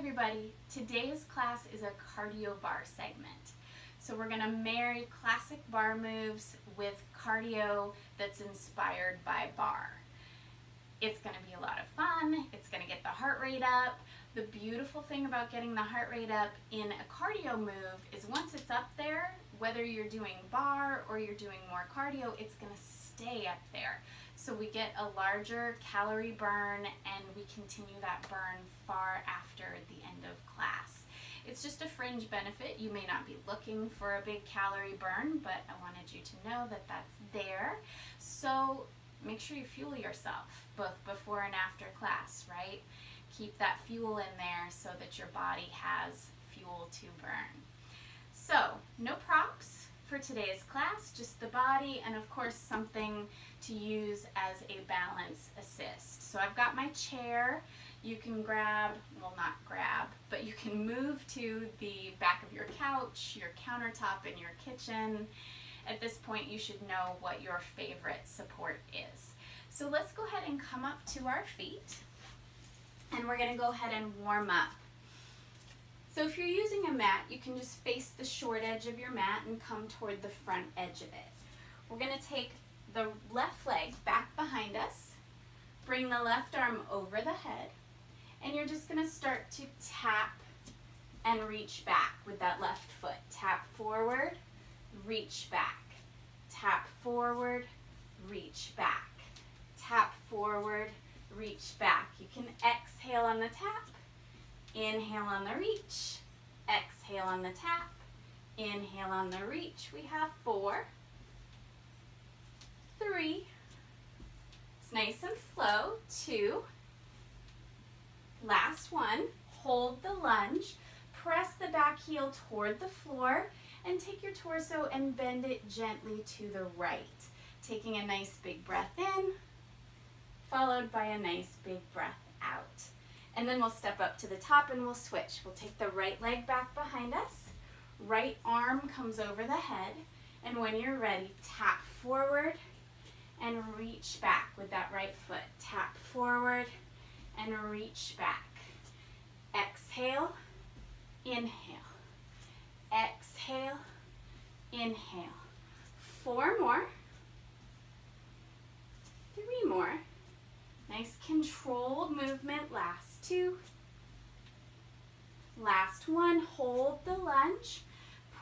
everybody, today's class is a cardio bar segment. So we're going to marry classic bar moves with cardio that's inspired by bar. It's going to be a lot of fun, it's going to get the heart rate up. The beautiful thing about getting the heart rate up in a cardio move is once it's up there, whether you're doing bar or you're doing more cardio, it's going to stay up there. So we get a larger calorie burn and we continue that burn far after the end of class. It's just a fringe benefit. You may not be looking for a big calorie burn, but I wanted you to know that that's there. So make sure you fuel yourself both before and after class, right? Keep that fuel in there so that your body has fuel to burn. So no props for today's class, just the body and of course something to use as a balance assist. So I've got my chair. You can grab, well not grab, but you can move to the back of your couch, your countertop in your kitchen. At this point you should know what your favorite support is. So let's go ahead and come up to our feet and we're going to go ahead and warm up. So if you're using a mat, you can just face the short edge of your mat and come toward the front edge of it. We're going to take the left leg back behind us, bring the left arm over the head, and you're just going to start to tap and reach back with that left foot. Tap forward, reach back. Tap forward, reach back. Tap forward, reach back. You can exhale on the tap, inhale on the reach, exhale on the tap, inhale on the reach. We have 4, 3, it's nice and slow, 2, last one, hold the lunge, press the back heel toward the floor and take your torso and bend it gently to the right. Taking a nice big breath in, followed by a nice big breath out. And then we'll step up to the top and we'll switch. We'll take the right leg back behind us, right arm comes over the head, and when you're ready, tap forward and reach back with that right foot. Tap forward and reach back. Exhale, inhale. Exhale, inhale. 4 more. 3 more. Nice controlled movement. Last 2. Last one. Hold the lunge.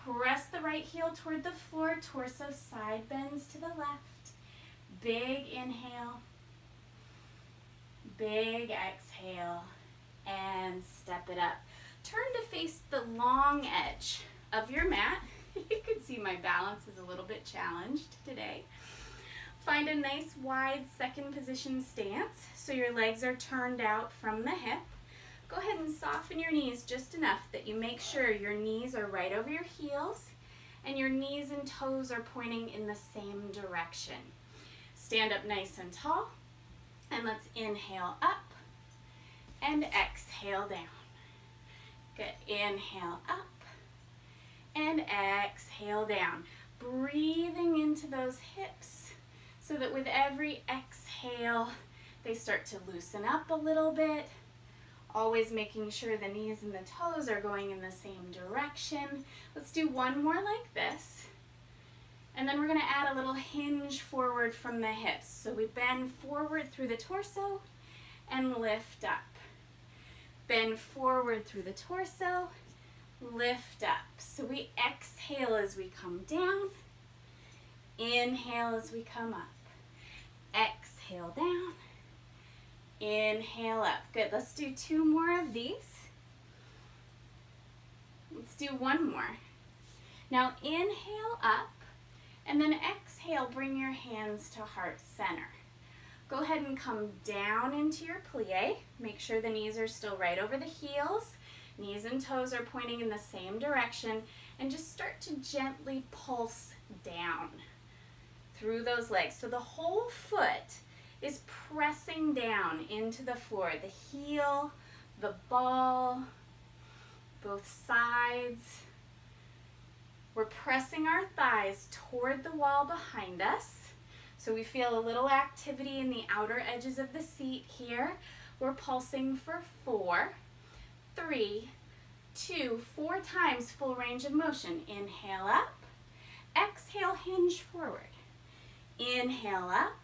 Press the right heel toward the floor. Torso side bends to the left. Big inhale. Big exhale. And step it up. Turn to face the long edge of your mat. You can see my balance is a little bit challenged today. Find a nice wide second position stance so your legs are turned out from the hip. Go ahead and soften your knees just enough that you make sure your knees are right over your heels and your knees and toes are pointing in the same direction. Stand up nice and tall and let's inhale up and exhale down. Good. Inhale up and exhale down. Breathing into those hips so that with every exhale, they start to loosen up a little bit. Always making sure the knees and the toes are going in the same direction. Let's do one more like this. And then we're going to add a little hinge forward from the hips. So we bend forward through the torso and lift up. Bend forward through the torso, lift up. So we exhale as we come down, inhale as we come up. Exhale down, inhale up. Good, let's do 2 more of these. Let's do 1 more. Now inhale up, and then exhale, bring your hands to heart center. Go ahead and come down into your plie. Make sure the knees are still right over the heels. Knees and toes are pointing in the same direction, and just start to gently pulse down through those legs. So the whole foot is pressing down into the floor. The heel, the ball, both sides. We're pressing our thighs toward the wall behind us. So we feel a little activity in the outer edges of the seat here. We're pulsing for 4, 3, 2, 4 times full range of motion. Inhale up, exhale, hinge forward. Inhale up,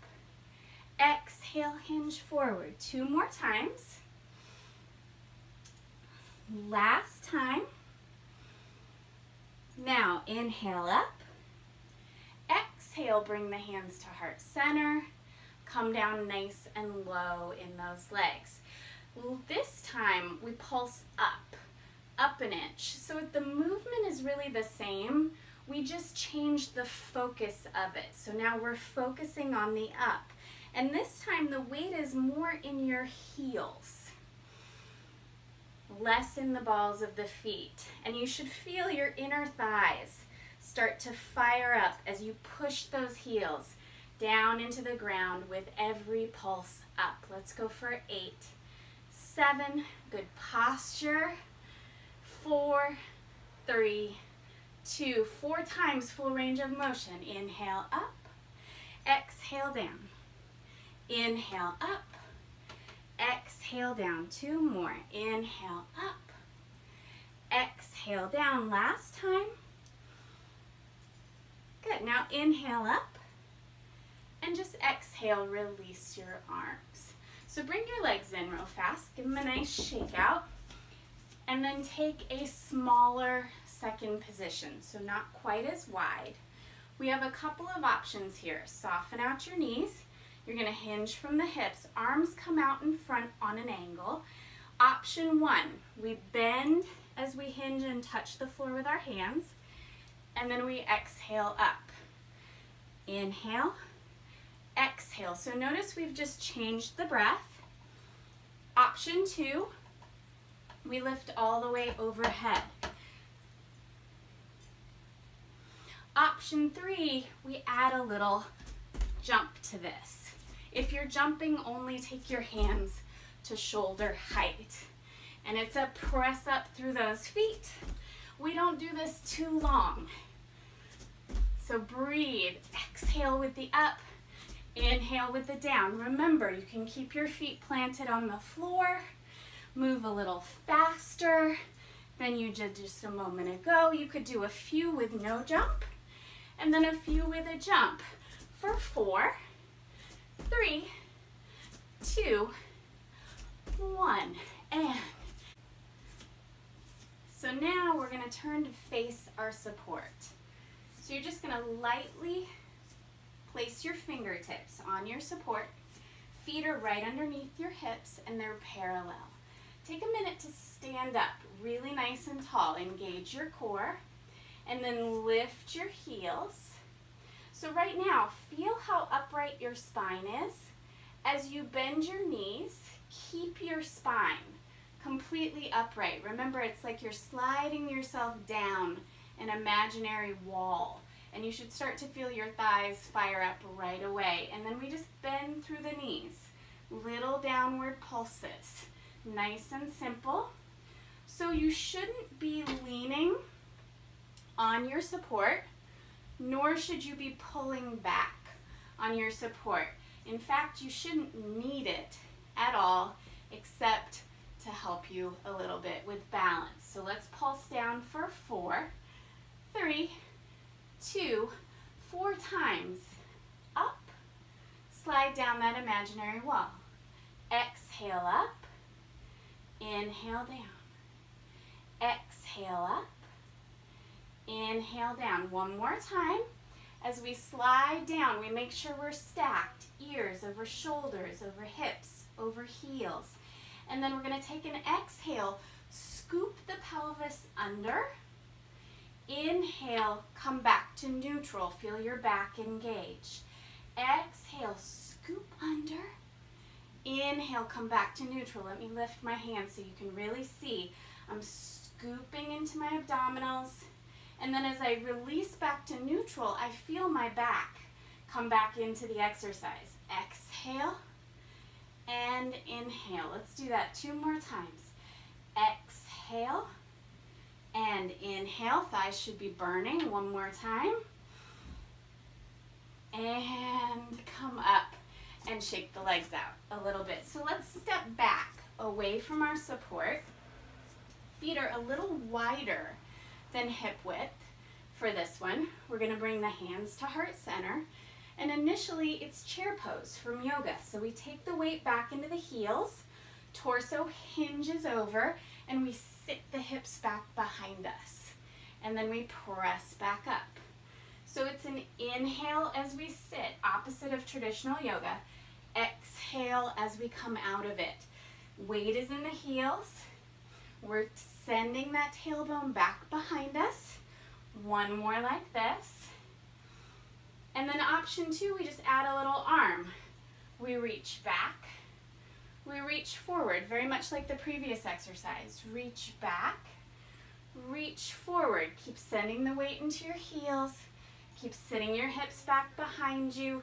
exhale, hinge forward. 2 more times. Last time. Now inhale up, exhale, bring the hands to heart center. Come down nice and low in those legs. This time we pulse up an inch. So the movement is really the same. We just changed the focus of it. So now we're focusing on the up. And this time the weight is more in your heels, less in the balls of the feet. And you should feel your inner thighs start to fire up as you push those heels down into the ground with every pulse up. Let's go for 8, 7, good posture. 4, 3, 2, 4 times full range of motion. Inhale up, exhale down. Inhale up, exhale down. 2 more. Inhale up, exhale down. Last time. Good. Now inhale up and just exhale, release your arms. So bring your legs in real fast. Give them a nice shake out. And then take a smaller second position, so not quite as wide. We have a couple of options here. Soften out your knees. You're going to hinge from the hips. Arms come out in front on an angle. Option 1, we bend as we hinge and touch the floor with our hands. And then we exhale up. Inhale, exhale. So notice we've just changed the breath. Option 2, we lift all the way overhead. Option 3, we add a little jump to this. If you're jumping, only take your hands to shoulder height. And it's a press up through those feet. We don't do this too long. So breathe, exhale with the up, inhale with the down. Remember, you can keep your feet planted on the floor. Move a little faster than you did just a moment ago. You could do a few with no jump, and then a few with a jump for 4, 3, 2, 1, and so now we're going to turn to face our support. So you're just going to lightly place your fingertips on your support. Feet are right underneath your hips and they're parallel. Take a minute to stand up really nice and tall. Engage your core and then lift your heels. So right now, feel how upright your spine is. As you bend your knees, keep your spine completely upright. Remember, it's like you're sliding yourself down an imaginary wall. And you should start to feel your thighs fire up right away. And then we just bend through the knees. Little downward pulses. Nice and simple. So you shouldn't be leaning on your support, nor should you be pulling back on your support. In fact, you shouldn't need it at all, except to help you a little bit with balance. So let's pulse down for 4, 3, 2, 4 times. Up, slide down that imaginary wall. Exhale up, inhale down. Exhale up, inhale down. One more time. As we slide down, we make sure we're stacked. Ears over shoulders, over hips, over heels. And then we're going to take an exhale, scoop the pelvis under. Inhale, come back to neutral. Feel your back engage. Exhale, scoop under. Inhale, come back to neutral. Let me lift my hands so you can really see. I'm scooping into my abdominals. And then as I release back to neutral, I feel my back come back into the exercise. Exhale and inhale. Let's do that 2 more times. Exhale and inhale. Thighs should be burning. 1 more time. And come up and shake the legs out a little bit. So let's step back away from our support. little wider than hip width for this one. We're gonna bring the hands to heart center. And initially it's chair pose from yoga. So we take the weight back into the heels, torso hinges over, and we sit the hips back behind us. And then we press back up. So it's an inhale as we sit, opposite of traditional yoga. Exhale as we come out of it. Weight is in the heels. We're sending that tailbone back behind us. One more like this. And then option 2, we just add a little arm. We reach back. We reach forward, very much like the previous exercise. Reach back, reach forward. Keep sending the weight into your heels. Keep sitting your hips back behind you.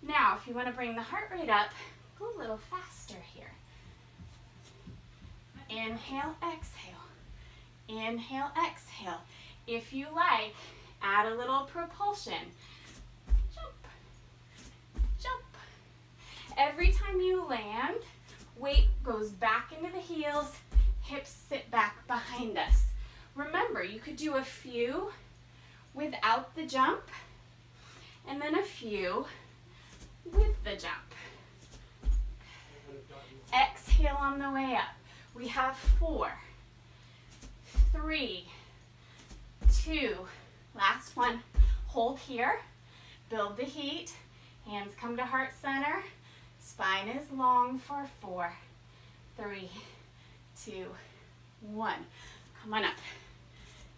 Now, if you want to bring the heart rate up, go a little faster here. Inhale, exhale. Inhale, exhale. If you like, add a little propulsion. Jump, jump. Every time you land, weight goes back into the heels, hips sit back behind us. Remember, you could do a few without the jump, and then a few with the jump. Exhale on the way up. We have 4, 3, 2, last one. Hold here, build the heat, hands come to heart center, spine is long for 4, 3, 2, 1. Come on up.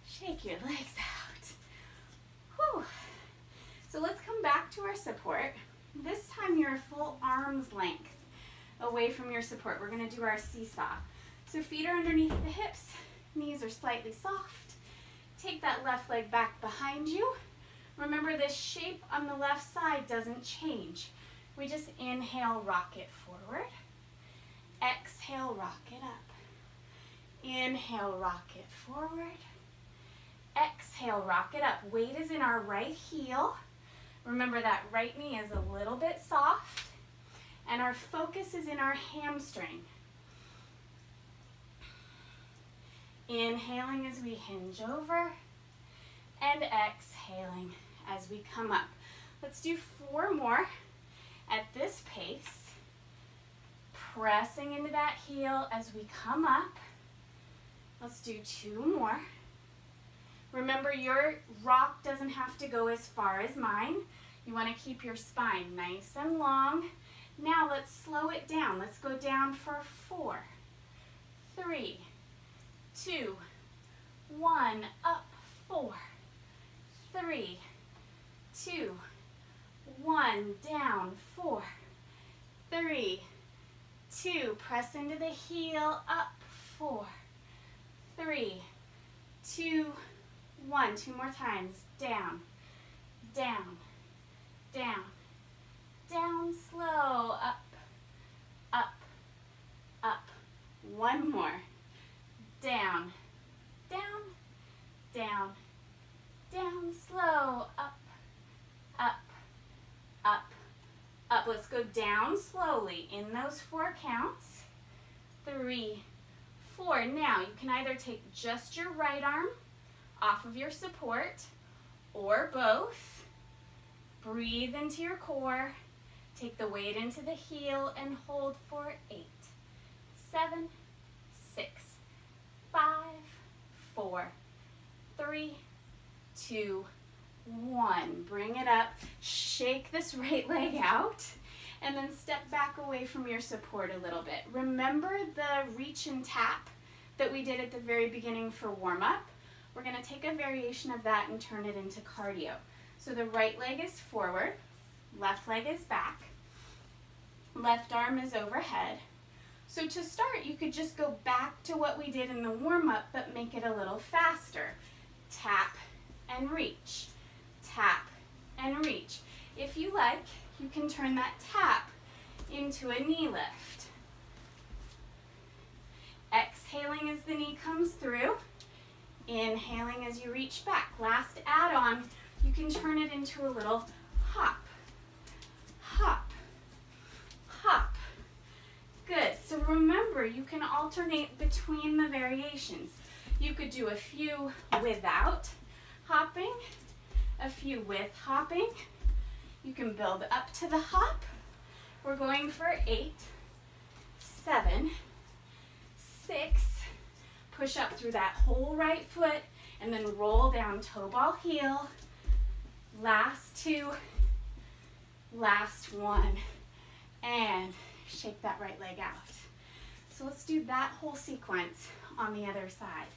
Shake your legs out. Whew. So let's come back to our support. This time you're a full arm's length away from your support. We're going to do our seesaw. So feet are underneath the hips, knees are slightly soft. Take that left leg back behind you. Remember, this shape on the left side doesn't change. We just inhale, rock it forward. Exhale, rock it up. Inhale, rock it forward. Exhale, rock it up. Weight is in our right heel. Remember, that right knee is a little bit soft, and our focus is in our hamstring. Inhaling as we hinge over, and exhaling as we come up. Let's do 4 more at this pace. Pressing into that heel as we come up. Let's do 2 more. Remember, your rock doesn't have to go as far as mine. You want to keep your spine nice and long. Now let's slow it down. Let's go down for 4, 3, 2, 1, up, 4, 3, 2, 1, down, 4, 3, 2, press into the heel, up, 4, 3, 2, 1, 2 more times, down, down, down, down, slow, up, up, up, 1 more, down, down, down, down, slow, up, up, up, up. Let's go down slowly in those 4 counts. 3, 4. Now you can either take just your right arm off of your support or both. Breathe into your core. Take the weight into the heel and hold for 8, 7, 6, 5, 4, 3, 2, 1. Bring it up. Shake this right leg out. And then step back away from your support a little bit. Remember the reach and tap that we did at the very beginning for warm-up? We're going to take a variation of that and turn it into cardio. So the right leg is forward, left leg is back, left arm is overhead. So to start, you could just go back to what we did in the warm-up, but make it a little faster. Tap and reach, tap and reach. If you like, you can turn that tap into a knee lift. Exhaling as the knee comes through. Inhaling as you reach back. Last add-on, you can turn it into a little hop, hop, hop. Good. So remember, you can alternate between the variations. You could do a few without hopping, a few with hopping. You can build up to the hop. We're going for 8, 7, 6. Push up through that whole right foot and then roll down toe ball heel. Last 2, last 1, and shake that right leg out. So let's do that whole sequence on the other side.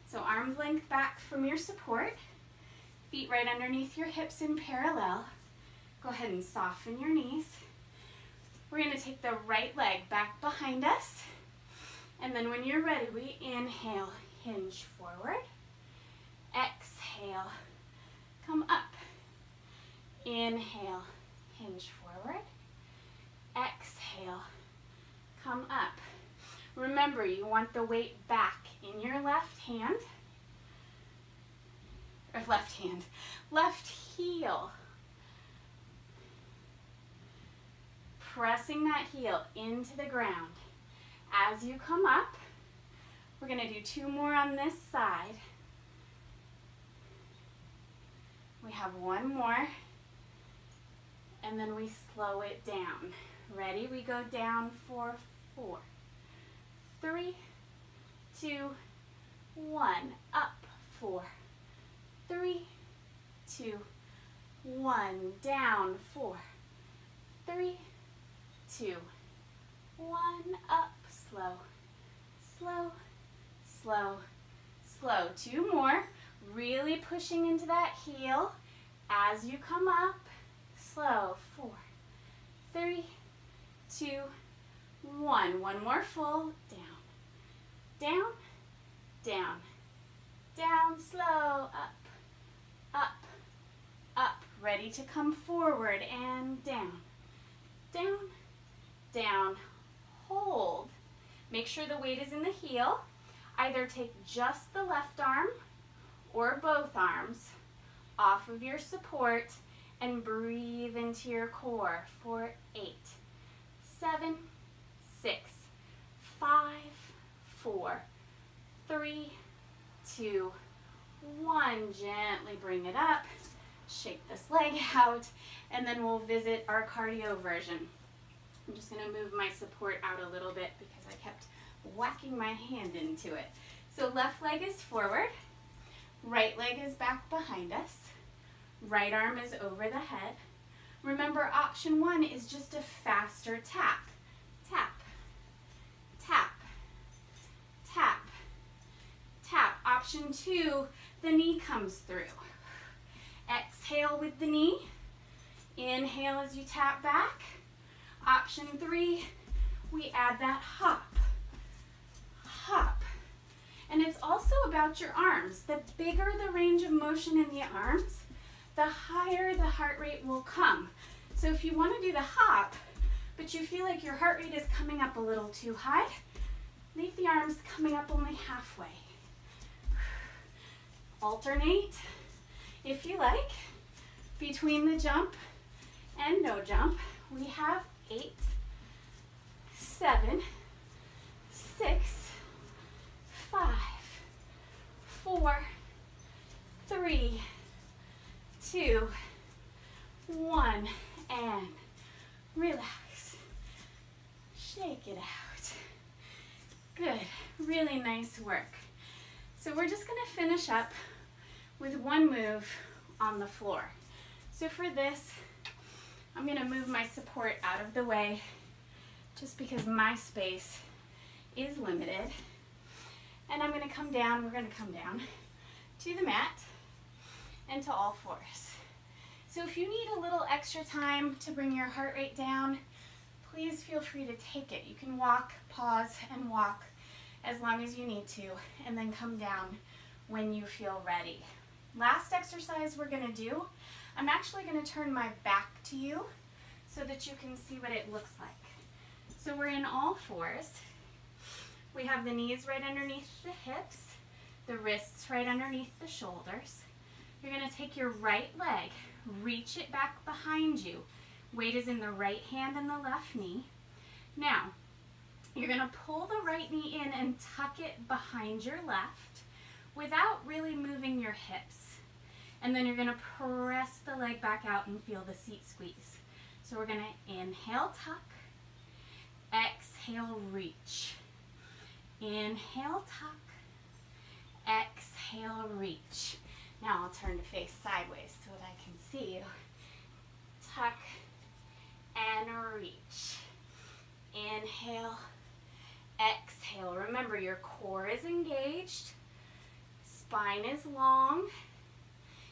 So arms length back from your support, feet right underneath your hips in parallel. Go ahead and soften your knees. We're going to take the right leg back behind us, and then when you're ready, we inhale, hinge forward, exhale, come up. Inhale, hinge forward. Exhale, come up. Remember, you want the weight back in your left hand, or left heel. Pressing that heel into the ground. As you come up, we're going to do 2 more on this side. We have 1 more. And then we slow it down. Ready? We go down for 4, 3, 2, 1. Up, 4, 3, 2, 1. Down, 4, 3, 2, 1. Up, slow, slow, slow, slow. 2 more. Really pushing into that heel as you come up. Slow, 4, 3, 2, 1. 1 more full, down, down, down, down, slow, up, up, up. Ready to come forward and down, down, down, hold. Make sure the weight is in the heel. Either take just the left arm or both arms off of your support and breathe into your core for 8, 7, 6, 5, 4, 3, 2, 1. Gently bring it up. Shake this leg out, and then we'll visit our cardio version. I'm just going to move my support out a little bit because I kept whacking my hand into it. So left leg is forward, right leg is back behind us. Right arm is over the head. Remember, option 1 is just a faster tap. Tap, tap, tap, tap. Option 2, the knee comes through. Exhale with the knee. Inhale as you tap back. Option 3, we add that hop. Hop. And it's also about your arms. The bigger the range of motion in the arms, the higher the heart rate will come. So if you want to do the hop, but you feel like your heart rate is coming up a little too high, leave the arms coming up only halfway. Alternate, if you like, between the jump and no jump. We have 8, 7, 6, 5, 4, 3, 2, 1, and relax. Shake it out. Good, really nice work. So we're just going to finish up with 1 move on the floor. So for this, I'm going to move my support out of the way just because my space is limited. And I'm going to come down, we're going to come down to the mat and to all fours. So if you need a little extra time to bring your heart rate down, please feel free to take it. You can walk, pause, and walk as long as you need to, and then come down when you feel ready. Last exercise we're going to do, I'm actually going to turn my back to you so that you can see what it looks like. So we're in all fours. We have the knees right underneath the hips, the wrists right underneath the shoulders. You're going to take your right leg, reach it back behind you. Weight is in the right hand and the left knee. Now, you're going to pull the right knee in and tuck it behind your left. without really moving your hips. And then you're going to press the leg back out and feel the seat squeeze. So we're going to inhale, tuck, exhale, reach. Inhale, tuck, exhale, reach. Now I'll turn to face sideways so that I can see you. Tuck and reach. Inhale, exhale. Remember, your core is engaged, spine is long.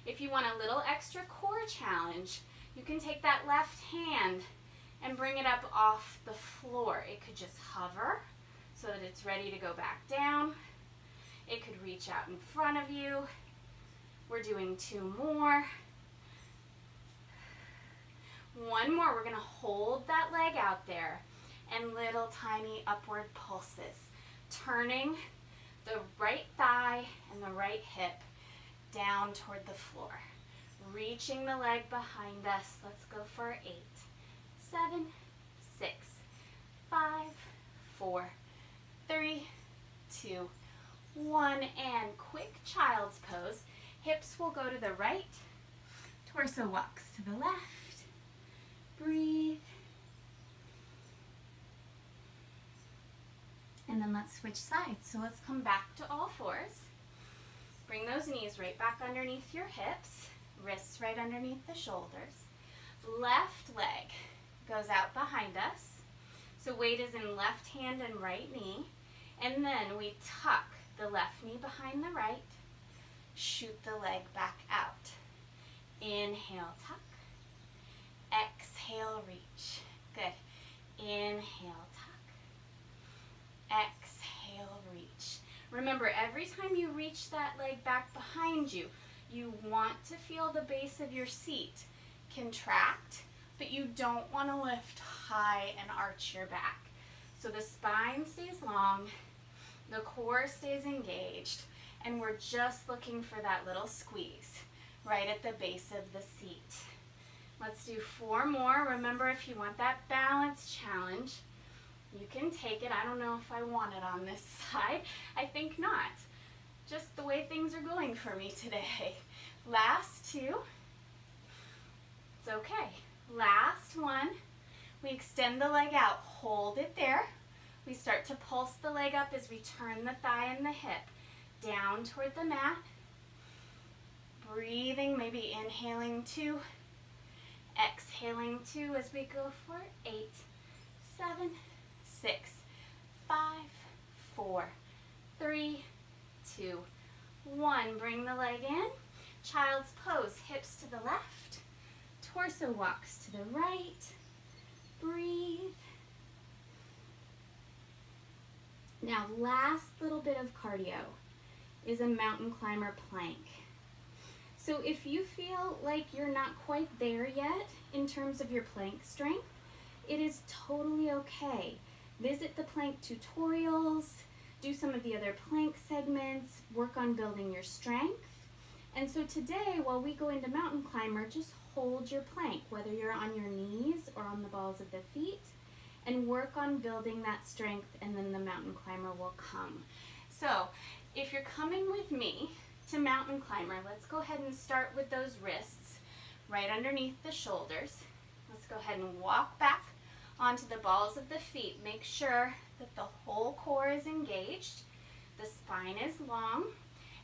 If you want a little extra core challenge, you can take that left hand and bring it up off the floor. It could just hover so that it's ready to go back down. It could reach out in front of you. We're doing 2 more. 1 more. We're going to hold that leg out there and little tiny upward pulses, turning the right thigh and the right hip down toward the floor. Reaching the leg behind us. Let's go for 8, 7, 6, 5, 4, 3, 2, 1. And quick child's pose. Hips will go to the right. Torso walks to the left. Breathe. And then let's switch sides. So let's come back to all fours. Bring those knees right back underneath your hips, wrists right underneath the shoulders. Left leg goes out behind us. So weight is in left hand and right knee. And then we tuck the left knee behind the right, shoot the leg back out. Inhale, tuck. Exhale, reach. Good. Inhale, tuck. Exhale, reach. Remember, every time you reach that leg back behind you, you want to feel the base of your seat contract, but you don't want to lift high and arch your back. So the spine stays long, the core stays engaged, and we're just looking for that little squeeze right at the base of the seat. Let's do 4 more. Remember, if you want that balance challenge, you can take it. I don't know if I want it on this side. I think not. Just the way things are going for me today. Last 2. It's okay. Last 1. We extend the leg out. Hold it there. We start to pulse the leg up as we turn the thigh and the hip down toward the mat. Breathing, maybe inhaling 2. Exhaling 2 as we go for 8, 7, 6, 5, 4, 3, 2, 1. Bring the leg in. Child's pose. Hips to the left. Torso walks to the right. Breathe. Now, last little bit of cardio is a mountain climber plank. So if you feel like you're not quite there yet in terms of your plank strength, it is totally okay. Visit the plank tutorials, do some of the other plank segments, work on building your strength. And so today, while we go into mountain climber, just hold your plank, whether you're on your knees or on the balls of the feet, and work on building that strength, and then the mountain climber will come. So if you're coming with me to mountain climber, let's go ahead and start with those wrists right underneath the shoulders. Let's go ahead and walk back onto the balls of the feet. Make sure that the whole core is engaged, the spine is long,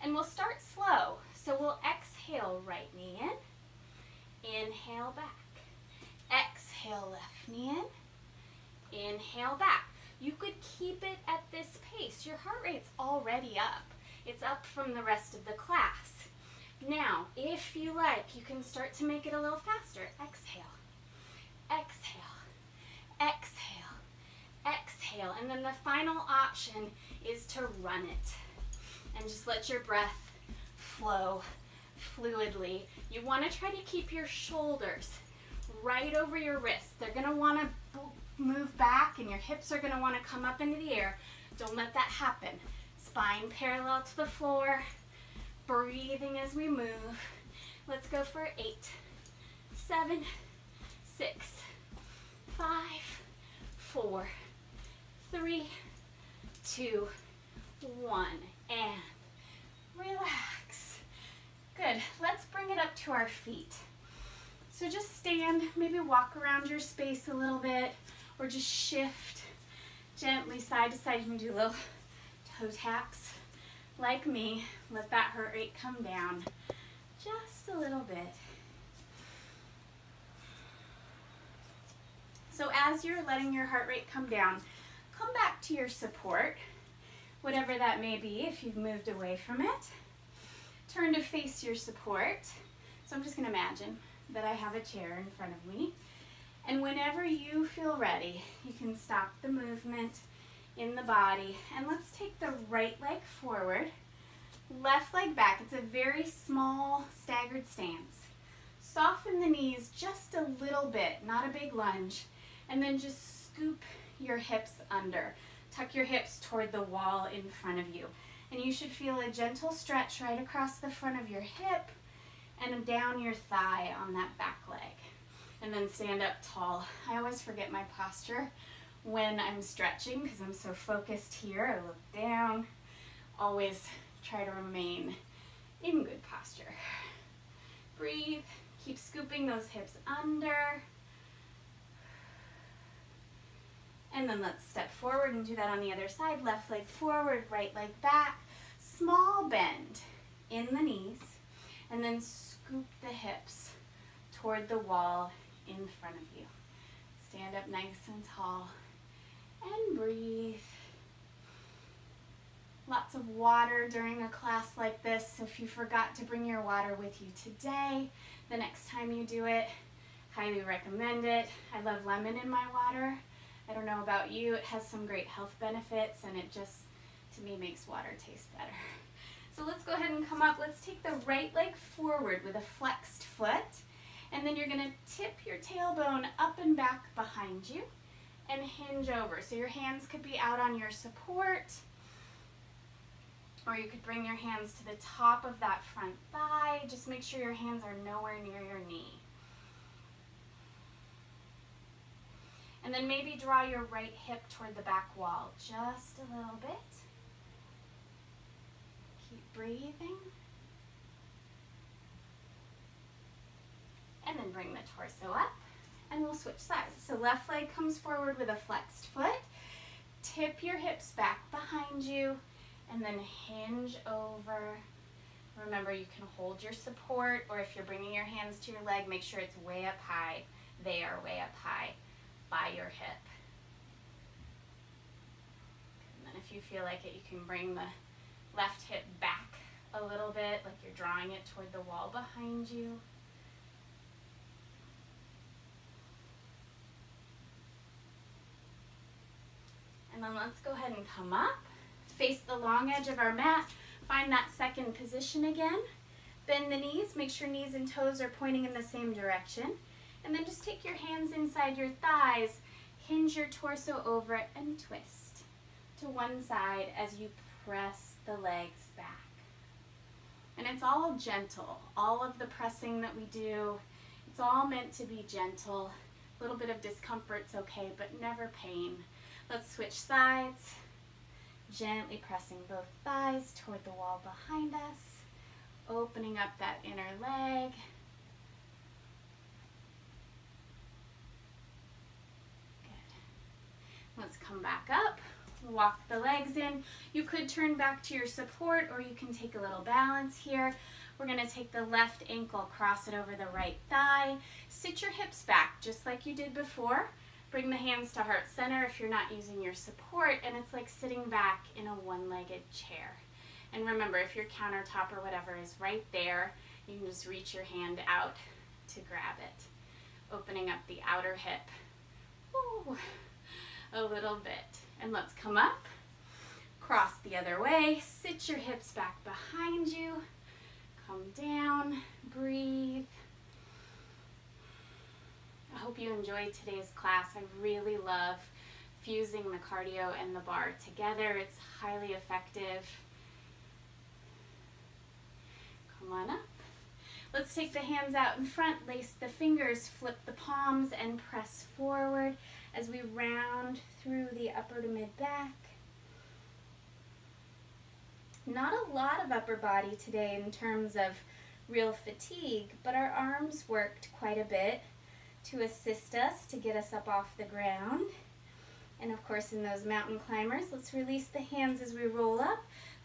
and we'll start slow. So we'll exhale, right knee in, inhale back, exhale, left knee in, inhale back. You could keep it at this pace. Your heart rate's already up. It's up from the rest of the class. Now, if you like, you can start to make it a little faster. Exhale, exhale, exhale, exhale. And then the final option is to run it. And just let your breath flow fluidly. You want to try to keep your shoulders right over your wrists. They're going to want to move back, and your hips are going to want to come up into the air. Don't let that happen. Spine parallel to the floor. Breathing as we move. Let's go for 8, 7, 6, 5, 4, 3, 2, 1. And relax. our feet. So just stand, maybe walk around your space a little bit, or just shift gently side to side. You can do little toe taps like me. Let that heart rate come down just a little bit. So as you're letting your heart rate come down, come back to your support, whatever that may be if you've moved away from it. Turn to face your support. So I'm just going to imagine that I have a chair in front of me. And whenever you feel ready, you can stop the movement in the body. And let's take the right leg forward, left leg back. It's a very small staggered stance. Soften the knees just a little bit, not a big lunge. And then just scoop your hips under. Tuck your hips toward the wall in front of you. And you should feel a gentle stretch right across the front of your hip and down your thigh on that back leg. And then stand up tall. I always forget my posture when I'm stretching because I'm so focused here. I look down. Always try to remain in good posture. Breathe. Keep scooping those hips under. And then let's step forward and do that on the other side. Left leg forward, right leg back. Small bend in the knees. And then scoop the hips toward the wall in front of you. Stand up nice and tall. And breathe. Lots of water during a class like this. So if you forgot to bring your water with you today, the next time you do it, highly recommend it. I love lemon in my water. I don't know about you, it has some great health benefits and it just, to me, makes water taste better. So let's go ahead and come up. Let's take the right leg forward with a flexed foot. And then you're gonna tip your tailbone up and back behind you and hinge over. So your hands could be out on your support, or you could bring your hands to the top of that front thigh. Just make sure your hands are nowhere near your knee. And then maybe draw your right hip toward the back wall just a little bit. Keep breathing. And then bring the torso up and we'll switch sides. So left leg comes forward with a flexed foot. Tip your hips back behind you and then hinge over. Remember, you can hold your support, or if you're bringing your hands to your leg, make sure it's way up high. They are way up high by your hip. And then if you feel like it, you can bring the left hip back a little bit, like you're drawing it toward the wall behind you. And then let's go ahead and come up, face the long edge of our mat, find that second position again. Bend the knees, make sure knees and toes are pointing in the same direction. And then just take your hands inside your thighs, hinge your torso over it, and twist to one side as you press the legs back. And it's all gentle. All of the pressing that we do, it's all meant to be gentle. A little bit of discomfort's okay, but never pain. Let's switch sides. Gently pressing both thighs toward the wall behind us, opening up that inner leg. Let's come back up, walk the legs in. You could turn back to your support, or you can take a little balance here. We're gonna take the left ankle, cross it over the right thigh. Sit your hips back, just like you did before. Bring the hands to heart center if you're not using your support, and it's like sitting back in a one-legged chair. And remember, if your countertop or whatever is right there, you can just reach your hand out to grab it. Opening up the outer hip. Ooh. A little bit. And let's come up, cross the other way, sit your hips back behind you, come down, breathe. I hope you enjoyed today's class. I really love fusing the cardio and the bar together. It's highly effective. Come on up. Let's take the hands out in front, lace the fingers, flip the palms, and press forward as we round through the upper to mid back. Not a lot of upper body today in terms of real fatigue, but our arms worked quite a bit to assist us to get us up off the ground. And of course, in those mountain climbers, let's release the hands as we roll up.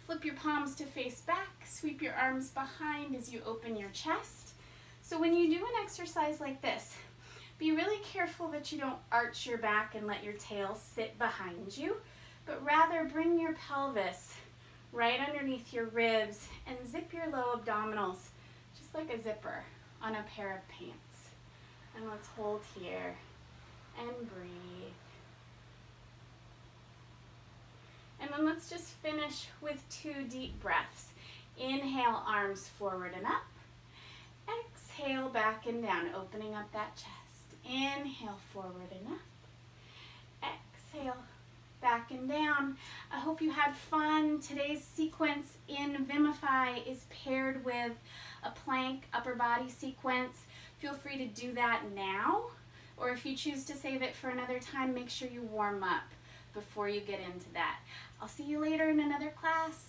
Flip your palms to face back. Sweep your arms behind as you open your chest. So when you do an exercise like this, be really careful that you don't arch your back and let your tail sit behind you, but rather bring your pelvis right underneath your ribs and zip your low abdominals, just like a zipper on a pair of pants. And let's hold here and breathe. And then let's just finish with 2 deep breaths. Inhale, arms forward and up. Exhale, back and down, opening up that chest. Inhale, forward and up. Exhale, back and down. I hope you had fun. Today's sequence in Vimify is paired with a plank upper body sequence. Feel free to do that now, or if you choose to save it for another time, make sure you warm up before you get into that. I'll see you later in another class.